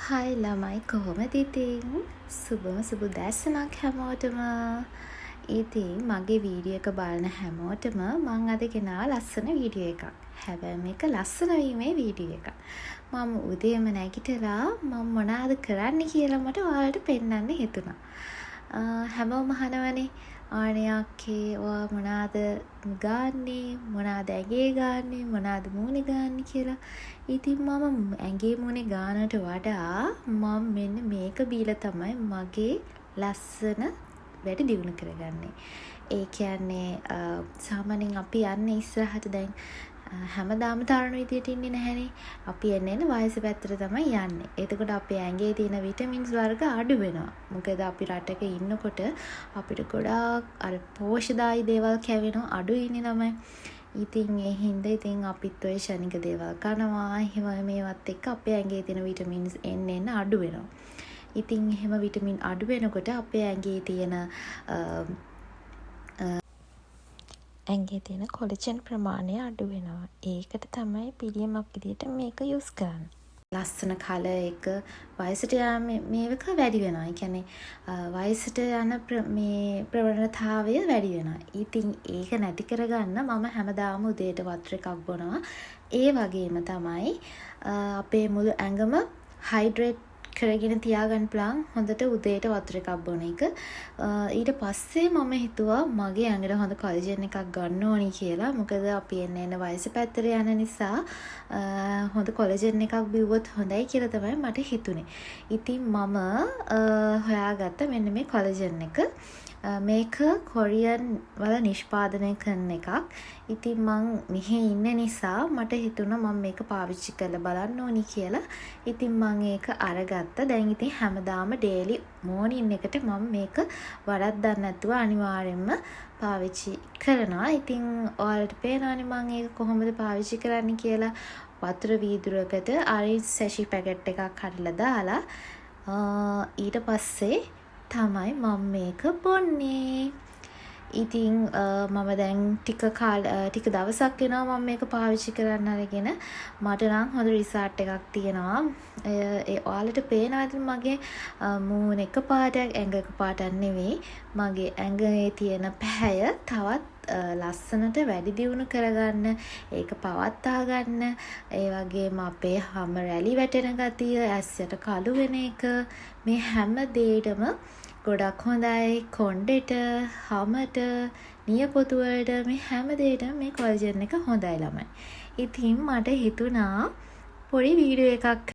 හයි ළමයි කොහොමද ඉතින්? සුබම සුබ දැසනක් හැමෝටම. ඉතින් මගේ වීඩියෝ එක බලන හැමෝටම මං අද ගෙනාවා ලස්සන වීඩියෝ එකක්. හැබැයි මේක ලස්සන වීමේ වීඩියෝ එකක්. මම උදේම නැගිටලා මම මොනවද කරන්න කියලා මට ඔයාලට පෙන්වන්න හිතුණා. හැමෝම අහනවනේ අනේ අක්කේ ඔයා මොනවද ගාන්නේ, මොනවද ඇගේ ගාන්නේ, මොනවද මූණේ ගාන්නේ කියලා. ඉතින් මම ඇඟේ මූණේ ගානට වඩා මම මෙන්න මේක බීලා තමයි මගේ ලස්සන වැඩ දියුණු කරගන්නේ. ඒ කියන්නේ සාමාන්‍යයෙන් අපි යන්නේ ඉස්සරහට දැන් හැමදාම තරුණ විදියට ඉන්නේ නැහැනේ. අපි එන්න වයස පැත්තට තමයි යන්නේ. එතකොට අපේ ඇඟේ තියෙන විටමින්ස් වර්ග අඩු වෙනවා. මොකද අපි රටක ඉන්නකොට අපිට ගොඩාක් අර පෝෂ්‍යදායී දේවල් කැවෙනවා අඩුයිනේ ළමයි. ඉතින් ඒ හින්දා ඉතින් අපිත් ඔය ශනික දේවල් කනවා. එහෙම මේවත් එක්ක අපේ ඇඟේ තියෙන විටමින්ස් එන්න අඩු වෙනවා. ඉතින් එහෙම විටමින් අඩු වෙනකොට අපේ ඇඟේ තියෙන ඇඟේ තියෙන කොලජන් ප්‍රමාණය අඩු වෙනවා. ඒකට තමයි පිළියමක් විදිහට මේක යූස් කරන්නේ. ලස්සන කලර් එක වයසට යන මේක වැඩි වෙනවා. ඒ කියන්නේ වයසට යන මේ ප්‍රවණතාවය වැඩි වෙනවා. ඉතින් ඒක නැති කරගන්න මම හැමදාම උදේට වතුර එකක් බොනවා. ඒ වගේම තමයි අපේ මුළු ඇඟම හයිඩ්‍රේට් කරගෙන තියාගන්න පුළුවන් හොඳට උදේට වතුර එකක් බොන එක. ඊට පස්සේ මම හිතුවා මගේ ඇඟට හොඳ කොලජන් එකක් ගන්න ඕනි කියලා. මොකද අපි එන්න වයස පැත්තට යන නිසා හොඳ කොලජන් එකක් බිව්වොත් හොඳයි කියලා තමයි මට හිතුනේ. ඉතින් මම හොයාගත්ත මෙන්න මේ කොලජන් එක. මේක කොරියන් වල නිෂ්පාදනය කරන එකක්. ඉතින් මං මෙහි ඉන්න නිසා මට හිතුණා මම මේක පාවිච්චි කරලා බලන්න ඕනි කියලා. ඉතින් මං ඒක අරගත්තා. දැන් ඉතින් හැමදාම ඩේලි මෝර්නින් එකට මම මේක වරද්දන්න නැතුව අනිවාර්යෙන්ම පාවිච්චි කරනවා. ඉතින් ඔයාලට පේනවනේ මං ඒක කොහොමද පාවිච්චි කරන්න කියලා. වතුර වීදුරකට ආරිස් සැෂි පැකට් එකක් හදලා දාලා ඊට පස්සේ තමයි මම මේක බොන්නේ. ඉතින් මම දැන් ටික දවසක් වෙනවා මම මේක පාවිච්චි කරන්න අරගෙන. මට නම් හොඳ රිසල්ට් එකක් තියෙනවා. ඒ ඔයාලට පේනවාද මගේ මූණ එක පාටක් ඇඟ එක පාටක් නෙවෙයි. මගේ ඇඟේ තියෙන පැහැය තවත් ලස්සනට වැඩි දියුණු කරගන්න, ඒක පවත්වා ගන්න, ඒ වගේම අපේ හැම රැලි වැටෙන ගතිය, ඇස්සට කළු වෙන එක, මේ හැම දෙයකම ගොඩක් හොඳයි. කොණ්ඩෙට, හමට, නියපොතු වලට මේ හැම දෙයකටම මේ කොලජන් එක හොඳයි ළමයි. ඉතින් මට හිතුණා පොඩි වීඩියෝ එකක්